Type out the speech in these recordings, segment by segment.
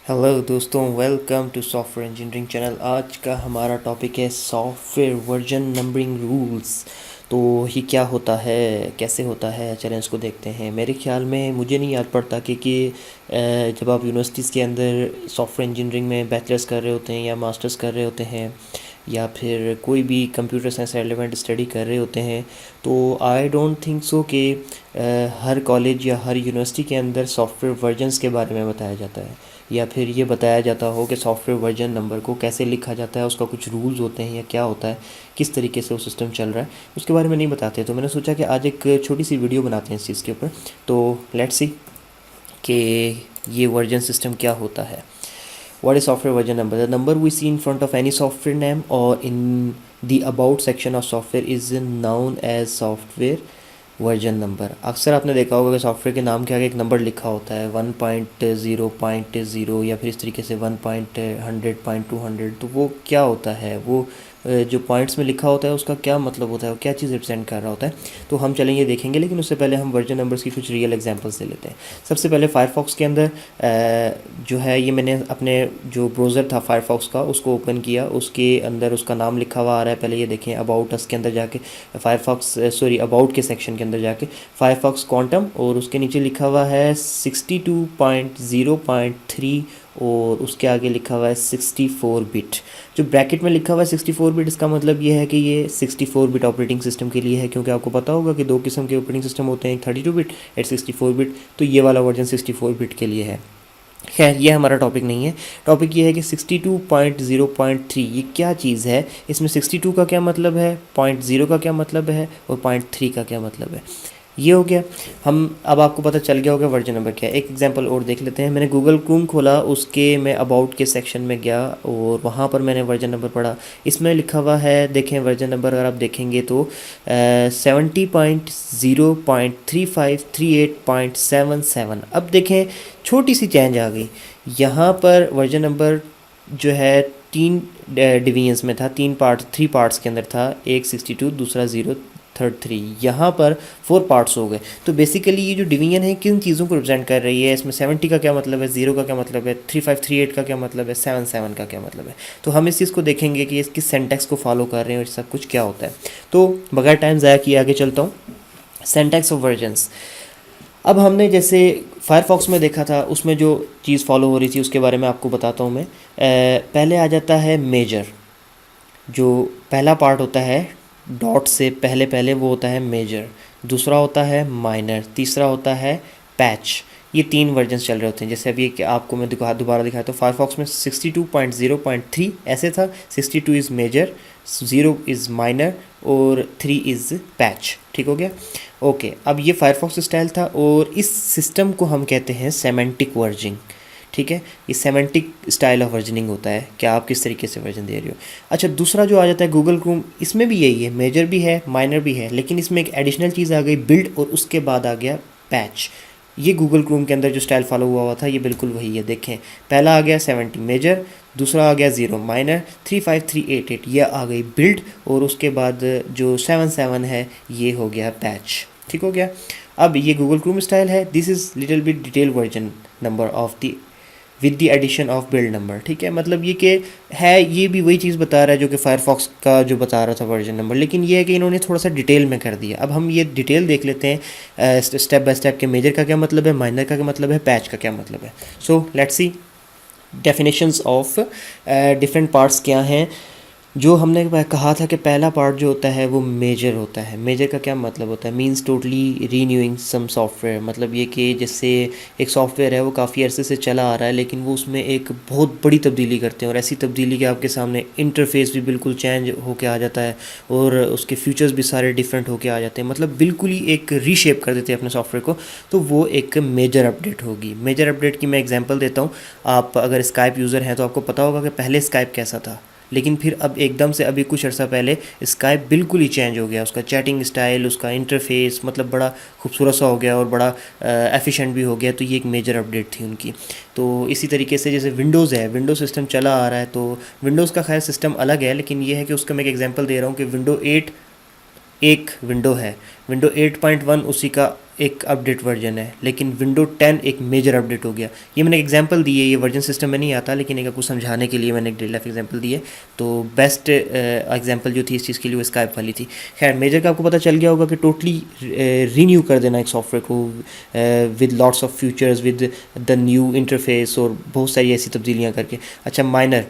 Hello दोस्तों, welcome to software engineering channel. आज का हमारा टॉपिक है सॉफ्टवेयर वर्जन नंबरिंग रूल्स। तो ये क्या होता है, कैसे होता है, चलें इसको देखते हैं। मेरे ख्याल में मुझे नहीं याद पड़ता कि जब आप यूनिवर्सिटीज़ के अंदर सॉफ्टवेयर इंजीनियरिंग में बैचलर्स कर रहे होते हैं या मास्टर्स कर रहे होते हैं या फिर कोई भी कंप्यूटर साइंस रेलेवेंट स्टडी कर रहे होते हैं, तो आई डोंट थिंक सो कि हर कॉलेज या हर यूनिवर्सिटी के अंदर सॉफ्टवेयर वर्जन्स के बारे में बताया जाता है या फिर ये बताया जाता हो कि सॉफ्टवेयर वर्जन नंबर को कैसे लिखा जाता है, उसका कुछ रूल्स होते हैं या क्या होता है, किस तरीके से वो सिस्टम चल रहा है, उसके बारे में नहीं बताते। तो मैंने सोचा कि आज एक छोटी सी वीडियो बनाते हैं इस चीज़ के ऊपर। तो लेट्स सी कि ये वर्जन सिस्टम क्या होता है। What is software version number? The number we see in front of any software name or in the about section of software is known as software version number. अक्सर आपने देखा होगा कि सॉफ्टवेयर के नाम के आगे एक नंबर लिखा होता है 1.0.0 या फिर इस तरीके से 1.100.200। तो वो क्या होता है, वो जो पॉइंट्स में लिखा होता है उसका क्या मतलब होता है, वो क्या चीज़ रिप्रेजेंट कर रहा होता है, तो हम चलेंगे देखेंगे। लेकिन उससे पहले हम वर्जन नंबर्स की कुछ रियल एग्जांपल्स ले लेते हैं। सबसे पहले फायरफॉक्स के अंदर जो है, ये मैंने अपने जो ब्राउज़र था फायरफॉक्स का उसको ओपन किया, उसके अंदर उसका नाम लिखा हुआ आ रहा है। पहले ये देखें अबाउट अस के अंदर जाके अबाउट के सेक्शन के अंदर जाके फायरफॉक्स क्वांटम, और उसके नीचे लिखा हुआ है 62.0.3 और उसके आगे लिखा हुआ है 64 बिट। जो ब्रैकेट में लिखा हुआ है 64 बिट, इसका मतलब ये है कि ये 64 बिट ऑपरेटिंग सिस्टम के लिए है, क्योंकि आपको पता होगा कि दो किस्म के ऑपरेटिंग सिस्टम होते हैं, 32 बिट और 64 बिट। तो ये वाला वर्जन 64 बिट के लिए है। खैर, ये हमारा टॉपिक नहीं है। टॉपिक ये है कि 62.0.3 ये क्या चीज़ है, इसमें 62 का क्या मतलब है, 0 का क्या मतलब है और 0.3 का क्या मतलब है। ये हो गया। हम अब आपको पता चल गया होगा वर्जन नंबर क्या है। एक एग्जांपल और देख लेते हैं। मैंने गूगल क्रोम खोला, उसके मैं अबाउट के सेक्शन में गया और वहाँ पर मैंने वर्जन नंबर पढ़ा। इसमें लिखा हुआ है, देखें वर्जन नंबर अगर आप देखेंगे तो 70.0.3538.77। अब देखें छोटी सी चेंज आ गई। यहाँ पर वर्जन नंबर जो है तीन डिवीजन्स में था, थ्री पार्ट्स के अंदर था। एक 62, दूसरा 0, थर्ड 3। यहाँ पर 4 पार्ट्स हो गए। तो बेसिकली ये जो डिवीजन है किन चीज़ों को रिप्रेजेंट कर रही है, इसमें 70 का क्या मतलब है, 0 का क्या मतलब है, 3538 का क्या मतलब है, 77 का क्या मतलब है। तो हम इस चीज़ को देखेंगे कि इसकी सेंटेक्स को फॉलो कर रहे हैं और सब कुछ क्या होता है। तो बगैर टाइम ज़ाया किए आगे चलता हूँ। सेंटेक्स ऑफ वर्जन्स। अब हमने जैसे फायरफॉक्स में देखा था, उसमें जो चीज़ फॉलो हो रही थी उसके बारे में आपको बताता हूँ मैं। पहले आ जाता है मेजर। जो पहला पार्ट होता है डॉट से पहले पहले, वो होता है मेजर। दूसरा होता है माइनर। तीसरा होता है पैच। ये 3 वर्जन्स चल रहे होते हैं। जैसे अभी कि आपको मैं दोबारा दिखाया तो फायरफॉक्स में 62.0.3 ऐसे था। 62 इज़ मेजर, 0 इज़ माइनर और 3 इज़ पैच। ठीक हो गया। ओके, अब ये फायरफॉक्स स्टाइल था और इस सिस्टम को हम कहते हैं सेमेंटिक वर्जिंग। ठीक है, ये सेमेंटिक स्टाइल ऑफ वर्जनिंग होता है कि आप किस तरीके से वर्जन दे रहे हो। अच्छा, दूसरा जो आ जाता है गूगल क्रोम, इसमें भी यही है, मेजर भी है माइनर भी है, लेकिन इसमें एक एडिशनल चीज़ आ गई बिल्ड, और उसके बाद आ गया पैच। ये गूगल क्रोम के अंदर जो स्टाइल फॉलो हुआ था ये बिल्कुल वही है। देखें, पहला आ गया 70 मेजर, दूसरा आ गया 0 माइनर, 35388 ये आ गई बिल्ड, और उसके बाद जो 77 है ये हो गया पैच। ठीक हो गया। अब ये गूगल क्रोम स्टाइल है। This is little bit detail version number of the with the addition of build number. ठीक है, मतलब ये कि है, ये भी वही चीज़ बता रहा है जो कि फायरफॉक्स का जो बता रहा था वर्जन नंबर, लेकिन ये है कि इन्होंने थोड़ा सा डिटेल में कर दिया। अब हम ये डिटेल देख लेते हैं स्टेप बाय स्टेप के। मेजर का क्या मतलब है, माइनर का क्या मतलब है, पैच का क्या मतलब है। So let's see definitions of different parts क्या हैं। जो हमने कहा था कि पहला पार्ट जो होता है वो मेजर होता है। मेजर का क्या मतलब होता है, मींस टोटली रीन्यूइंग सम सॉफ्टवेयर। मतलब ये कि जैसे एक सॉफ्टवेयर है वो काफ़ी अरसे से चला आ रहा है, लेकिन वो उसमें एक बहुत बड़ी तब्दीली करते हैं, और ऐसी तब्दीली कि आपके सामने इंटरफेस भी बिल्कुल चेंज होके आ जाता है और उसके फीचर्स भी सारे डिफरेंट होके आ जाते हैं। मतलब बिल्कुल ही एक रीशेप कर देते हैं अपने सॉफ्टवेयर को। तो वो एक मेजर अपडेट होगी। मेजर अपडेट की मैं एग्जाम्पल देता हूँ। आप अगर स्काइप यूज़र हैं तो आपको पता होगा कि पहले स्काइप कैसा था, लेकिन फिर अब एकदम से अभी कुछ अर्सा पहले स्काइप बिल्कुल ही चेंज हो गया। उसका चैटिंग स्टाइल, उसका इंटरफेस मतलब बड़ा खूबसूरत सा हो गया और बड़ा एफिशिएंट भी हो गया। तो ये एक मेजर अपडेट थी उनकी। तो इसी तरीके से जैसे विंडोज़ है, विंडोज़ सिस्टम चला आ रहा है, तो विंडोज़ का खैर सिस्टम अलग है, लेकिन ये है कि उसका मैं एक एग्जांपल दे रहा हूँ कि विंडो 8 एक विंडो है, विंडो 8.1 उसी का एक अपडेट वर्जन है, लेकिन विंडो 10 एक मेजर अपडेट हो गया। ये मैंने एग्जांपल दी है, ये वर्जन सिस्टम में नहीं आता, लेकिन एक आपको समझाने के लिए मैंने एक रियल लाइफ एग्जांपल दी है। तो बेस्ट एग्जांपल जो थी इस चीज़ के लिए वो स्काइप वाली थी। खैर, मेजर का आपको पता चल गया होगा कि टोटली रीन्यू कर देना एक सॉफ्टवेयर को with lots of features, with the new interface और बहुत सारी ऐसी तब्दीलियाँ करके। अच्छा, minor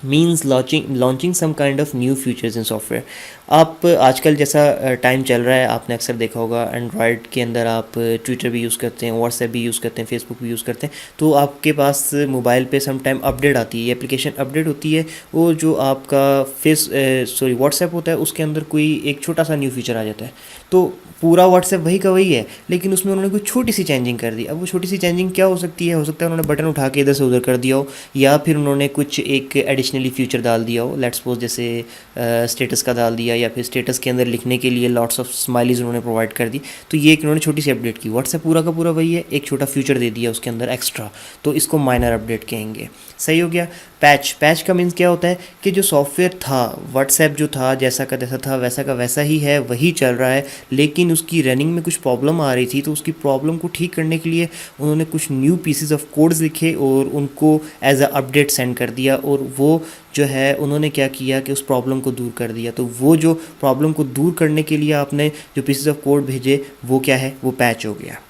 means launching some kind of new features in software. आप आजकल जैसा टाइम चल रहा है, आपने अक्सर देखा होगा एंड्रॉयड के अंदर आप ट्विटर भी यूज़ करते हैं, व्हाट्सएप भी यूज़ करते हैं, फेसबुक भी यूज़ करते हैं, तो आपके पास मोबाइल पे सम टाइम अपडेट आती है, एप्लीकेशन अपडेट होती है। वो जो आपका व्हाट्सएप होता है उसके अंदर कोई एक छोटा सा न्यू फीचर आ जाता है। तो पूरा व्हाट्सएप वही का वही है, लेकिन उसमें उन्होंने कोई छोटी सी चेंजिंग कर दी। अब वो छोटी सी चेंजिंग क्या हो सकती है? हो सकता है उन्होंने बटन उठा के इधर से उधर कर दिया हो, या फिर उन्होंने कुछ एक एडिशनली फीचर डाल दिया हो। लेट्स सपोज जैसे स्टेटस का डाल दिया, या फिर स्टेटस के अंदर लिखने के लिए लॉट्स ऑफ स्माइलीज उन्होंने प्रोवाइड कर दी। तो ये एक उन्होंने छोटी सी अपडेट की। व्हाट्सएप पूरा का पूरा वही है, एक छोटा फीचर दे दिया उसके अंदर एक्स्ट्रा, तो इसको माइनर अपडेट कहेंगे। सही हो गया। पैच का मीन्स क्या होता है कि जो सॉफ्टवेयर था, व्हाट्सएप जो था जैसा का जैसा था वैसा का वैसा ही है, वही चल रहा है, लेकिन उसकी रनिंग में कुछ प्रॉब्लम आ रही थी, तो उसकी प्रॉब्लम को ठीक करने के लिए उन्होंने कुछ न्यू पीसेस ऑफ कोड्स लिखे और उनको एज अ अपडेट सेंड कर दिया, और वो जो है उन्होंने क्या किया कि उस प्रॉब्लम को दूर कर दिया। तो वो जो प्रॉब्लम को दूर करने के लिए आपने जो पीसेस ऑफ कोड भेजे वो क्या है? वो पैच हो गया।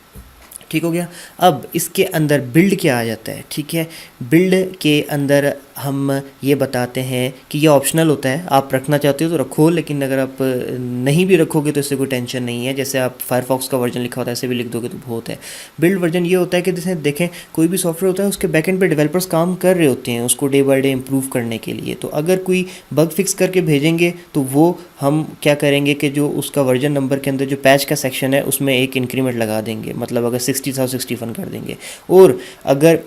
ठीक हो गया। अब इसके अंदर बिल्ड क्या आ जाता है? ठीक है, बिल्ड के अंदर हम ये बताते हैं कि ये ऑप्शनल होता है, आप रखना चाहते हो तो रखो, लेकिन अगर आप नहीं भी रखोगे तो इससे कोई टेंशन नहीं है। जैसे आप फायरफॉक्स का वर्जन लिखा होता है ऐसे भी लिख दोगे तो बहुत है। बिल्ड वर्जन ये होता है कि जैसे देखें कोई भी सॉफ्टवेयर होता है उसके बैकएंड पे डेवलपर्स काम कर रहे होते हैं उसको डे बाय डे इम्प्रूव करने के लिए। तो अगर कोई बग फिक्स करके भेजेंगे तो वो हम क्या करेंगे कि जो उसका वर्जन नंबर के अंदर जो पैच का सेक्शन है उसमें एक इंक्रीमेंट लगा देंगे, मतलब अगर 60 था 61 कर देंगे। और अगर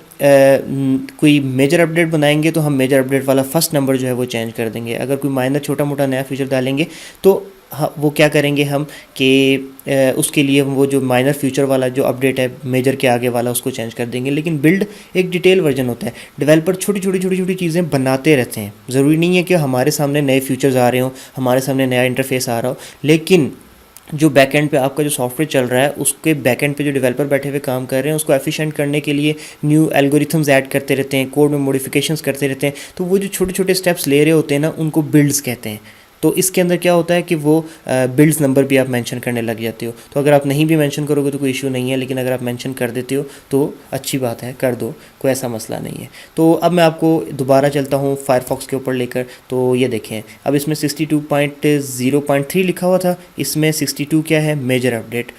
कोई मेजर अपडेट बनाएंगे तो हम मेजर अपडेट वाला फर्स्ट नंबर जो है वो चेंज कर देंगे। अगर कोई माइनर छोटा मोटा नया फीचर डालेंगे तो वो क्या करेंगे हम कि उसके लिए वो जो माइनर फीचर वाला जो अपडेट है मेजर के आगे वाला उसको चेंज कर देंगे। लेकिन बिल्ड एक डिटेल वर्जन होता है, डेवलपर छोटी छोटी चीज़ें बनाते रहते हैं। ज़रूरी नहीं है कि हमारे सामने नए फीचर्स आ रहे हों, हमारे सामने नया इंटरफेस आ रहा हो, लेकिन जो बैकएंड पे आपका जो सॉफ्टवेयर चल रहा है उसके बैकएंड पे जो डेवलपर बैठे हुए काम कर रहे हैं उसको एफिशिएंट करने के लिए न्यू एल्गोरिथम्स ऐड करते रहते हैं, कोड में मॉडिफिकेशंस करते रहते हैं। तो वो जो छोटे छोटे स्टेप्स ले रहे होते हैं ना उनको बिल्ड्स कहते हैं। तो इसके अंदर क्या होता है कि वो बिल्ड्स नंबर भी आप मेंशन करने लग जाते हो। तो अगर आप नहीं भी मेंशन करोगे तो कोई इशू नहीं है, लेकिन अगर आप मेंशन कर देते हो तो अच्छी बात है, कर दो, कोई ऐसा मसला नहीं है। तो अब मैं आपको दोबारा चलता हूँ फायरफॉक्स के ऊपर लेकर। तो ये देखें, अब इसमें 62.0.3 लिखा हुआ था, इसमें 62 क्या है? मेजर अपडेट,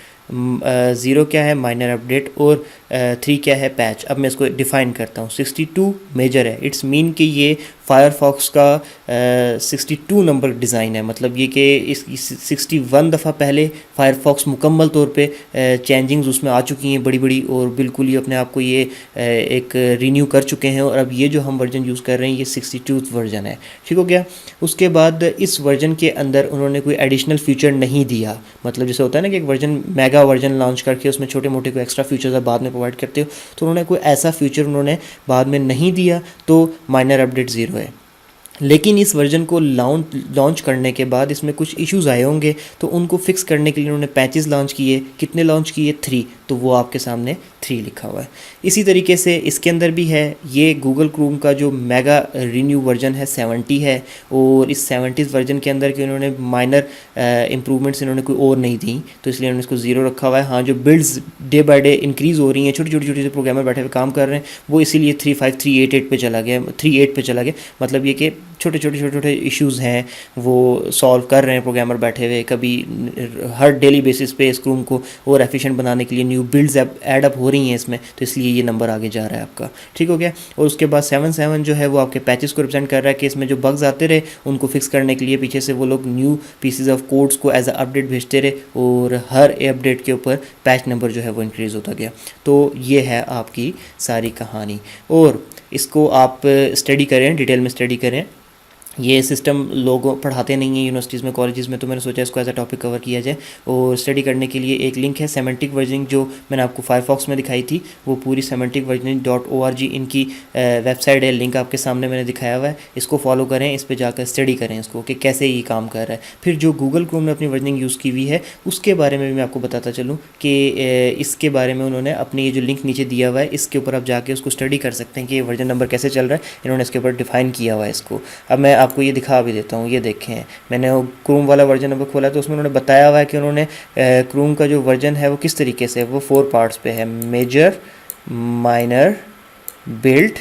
0 क्या है? माइनर अपडेट, और 3 क्या है? पैच। अब मैं इसको डिफ़ाइन करता हूँ। 62 मेजर है, इट्स मीन कि ये फायरफॉक्स का 62 नंबर डिज़ाइन है, मतलब ये कि इस 61 दफ़ा पहले फायरफॉक्स मुकम्मल तौर पे चेंजिंग्स उसमें आ चुकी हैं बड़ी बड़ी, और बिल्कुल ही अपने आप को ये एक रीन्यू कर चुके हैं। और अब ये जो हम वर्जन यूज़ कर रहे हैं ये 62 वर्जन है। ठीक हो गया। उसके बाद इस वर्जन के अंदर उन्होंने कोई एडिशनल फीचर नहीं दिया, मतलब जैसे होता है ना कि एक वर्जन मेगा वर्जन लॉन्च करके उसमें छोटे मोटे कोई एक्स्ट्रा फीचर्स आप बाद में प्रोवाइड करते हो, तो उन्होंने कोई ऐसा फीचर उन्होंने बाद में नहीं दिया, तो माइनर अपडेट 0 है। लेकिन इस वर्जन को लॉन्च करने के बाद इसमें कुछ इश्यूज आए होंगे, तो उनको फिक्स करने के लिए उन्होंने पैचेस लॉन्च किए। कितने लॉन्च किए? 3, तो वो आपके सामने 3 लिखा हुआ है। इसी तरीके से इसके अंदर भी है, ये गूगल क्रोम का जो मेगा रिन्यू वर्जन है 70 है, और इस 70 वर्जन के अंदर के उन्होंने माइनर इंप्रूवमेंट्स इन्होंने कोई और नहीं दी, तो इसलिए उन्होंने इसको 0 रखा हुआ है। हाँ, जो builds day by day increase हो रही हैं, छोटी छोटी प्रोग्रामर बैठे हुए काम कर रहे हैं, वो इसीलिए 3.5.3.8.8 पे चला गया, 3.8 पे चला गया। मतलब ये कि छोटे इश्यूज़ हैं वो सॉल्व कर रहे हैं प्रोग्रामर बैठे हुए। कभी हर डेली बेसिस पे स्क्रूम को और एफिशिएंट बनाने के लिए न्यू बिल्ड्स ऐड अप हो रही हैं इसमें, तो इसलिए ये नंबर आगे जा रहा है आपका। ठीक हो गया। और उसके बाद 7.7 जो है वो आपके पैचेस को रिप्रेजेंट कर रहा है कि इसमें जो बग्स आते रहे उनको फिक्स करने के लिए पीछे से वो लोग न्यू पीसेज ऑफ कोड्स को एज अ अपडेट भेजते रहे, और हर अपडेट के ऊपर पैच नंबर जो है वो इंक्रीज़ होता गया। तो ये है आपकी सारी कहानी, और इसको आप स्टडी करें, डिटेल में स्टडी करें। ये सिस्टम लोग पढ़ाते नहीं हैं यूनिवर्सिटीज़ में, कॉलेजेस में, तो मैंने सोचा इसको एज अ टॉपिक कवर किया जाए। और स्टडी करने के लिए एक लिंक है सेमेंटिक वर्जनिंग, जो मैंने आपको फायरफॉक्स में दिखाई थी, वो पूरी semanticversioning.org इनकी वेबसाइट है, लिंक आपके सामने मैंने दिखाया हुआ है। इसको फॉलो करें, इस पर जाकर स्टडी करें इसको कि कैसे ये काम कर रहा है। फिर जो गूगल क्रोम ने अपनी वर्जनिंग यूज़ की हुई है उसके बारे में भी मैं आपको बताता चलूँ कि इसके बारे में उन्होंने अपनी ये जो लिंक नीचे दिया हुआ है, इसके ऊपर आप जाके उसको स्टडी कर सकते हैं कि ये वर्जन नंबर कैसे चल रहा है। इन्होंने इसके ऊपर डिफ़ाइन किया हुआ है इसको। अब मैं आपको ये दिखा भी देता हूँ, ये देखें, मैंने वो क्रोम वाला वर्जन नंबर खोला तो उसमें उन्होंने बताया हुआ है कि उन्होंने क्रोम का जो वर्जन है वो किस तरीके से, वो 4 पार्ट्स पे है, मेजर, माइनर, बिल्ट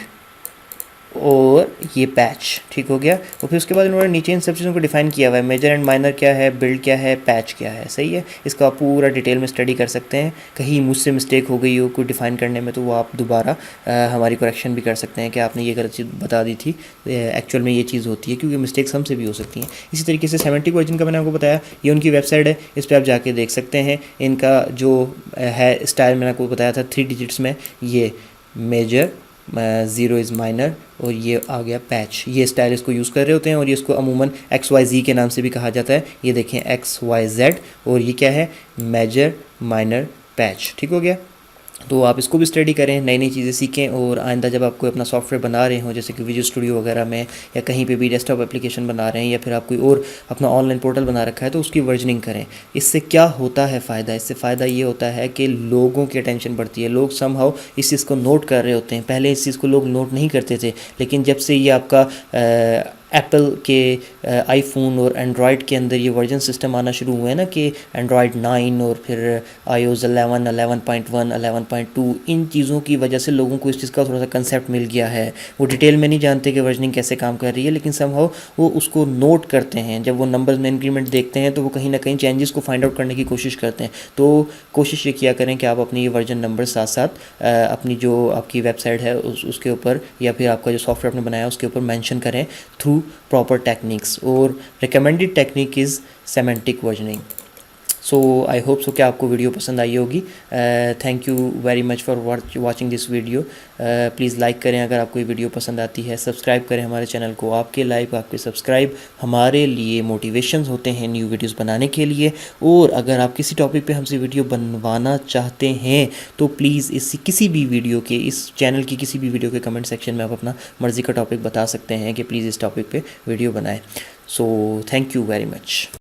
और ये पैच। ठीक हो गया। तो फिर उसके बाद उन्होंने नीचे इन सब चीज़ों को डिफाइन किया हुआ है, मेजर एंड माइनर क्या है, बिल्ड क्या है, पैच क्या है। सही है, इसका आप पूरा डिटेल में स्टडी कर सकते हैं। कहीं मुझसे मिस्टेक हो गई हो कोई डिफ़ाइन करने में तो वो आप दोबारा हमारी करेक्शन भी कर सकते हैं कि आपने ये गलत चीज़ बता दी थी, एक्चुअल में ये चीज़ होती है, क्योंकि मिस्टेक्स हमसे भी हो सकती हैं। इसी तरीके से सेमेंटिक वर्जन का मैंने आपको बताया, ये उनकी वेबसाइट है, इस पर आप जाके देख सकते हैं। इनका जो है स्टाइल मैंने आपको बताया था 3 डिजिट्स में, ये मेजर, 0 इज़ माइनर और ये आ गया पैच। ये स्टाइल इसको यूज़ कर रहे होते हैं और ये इसको अमूमन XYZ के नाम से भी कहा जाता है। ये देखें XYZ, और ये क्या है, मेजर, माइनर, पैच। ठीक हो गया। तो आप इसको भी स्टडी करें, नई नई चीज़ें सीखें, और आइंदा जब आप कोई अपना सॉफ्टवेयर बना रहे हो, जैसे कि विजुअल स्टूडियो वगैरह में, या कहीं पे भी डेस्कटॉप एप्लीकेशन बना रहे हैं, या फिर आप कोई और अपना ऑनलाइन पोर्टल बना रखा है, तो उसकी वर्जनिंग करें। इससे क्या होता है फ़ायदा, इससे फ़ायदा ये होता है कि लोगों की अटेंशन बढ़ती है, लोग समहाउ इस चीज़ को नोट कर रहे होते हैं। पहले इस चीज़ को लोग नोट नहीं करते थे, लेकिन जब से ये आपका एप्पल के आईफोन और एंड्रॉयड के अंदर ये वर्जन सिस्टम आना शुरू हुए हैं ना, कि एंड्रॉयड 9 और फिर iOS 11, 11.1, 11.2, इन चीज़ों की वजह से लोगों को इस चीज़ का थोड़ा सा कंसेप्ट मिल गया है। वो डिटेल में नहीं जानते कि वर्जनिंग कैसे काम कर रही है, लेकिन समहाउ वो उसको नोट करते हैं। जब वो नंबर्स में इंक्रीमेंट देखते हैं तो वो कहीं ना कहीं चेंजेस को फाइंड आउट करने की कोशिश करते हैं। तो कोशिश ये किया करें कि आप अपनी ये वर्जन नंबर साथ साथ अपनी जो आपकी वेबसाइट है उसके ऊपर, या फिर आपका जो सॉफ्टवेयर आपने बनाया उसके ऊपर मेंशन करें थ्रू proper techniques, और recommended technique is semantic versioning। So I hope so कि आपको वीडियो पसंद आई होगी। Thank you very much for watching this video. Please like करें अगर आपको ये वीडियो पसंद आती है, सब्सक्राइब करें हमारे चैनल को। आपके लाइक, आपके सब्सक्राइब हमारे लिए मोटिवेशंस होते हैं न्यू वीडियोस बनाने के लिए। और अगर आप किसी टॉपिक पे हमसे वीडियो बनवाना चाहते हैं तो प्लीज़ किसी भी वीडियो के, इस चैनल की किसी भी वीडियो के कमेंट सेक्शन में आप अपना मर्ज़ी का टॉपिक बता सकते हैं कि प्लीज़ इस टॉपिक पर वीडियो बनाएँ। So thank you very much.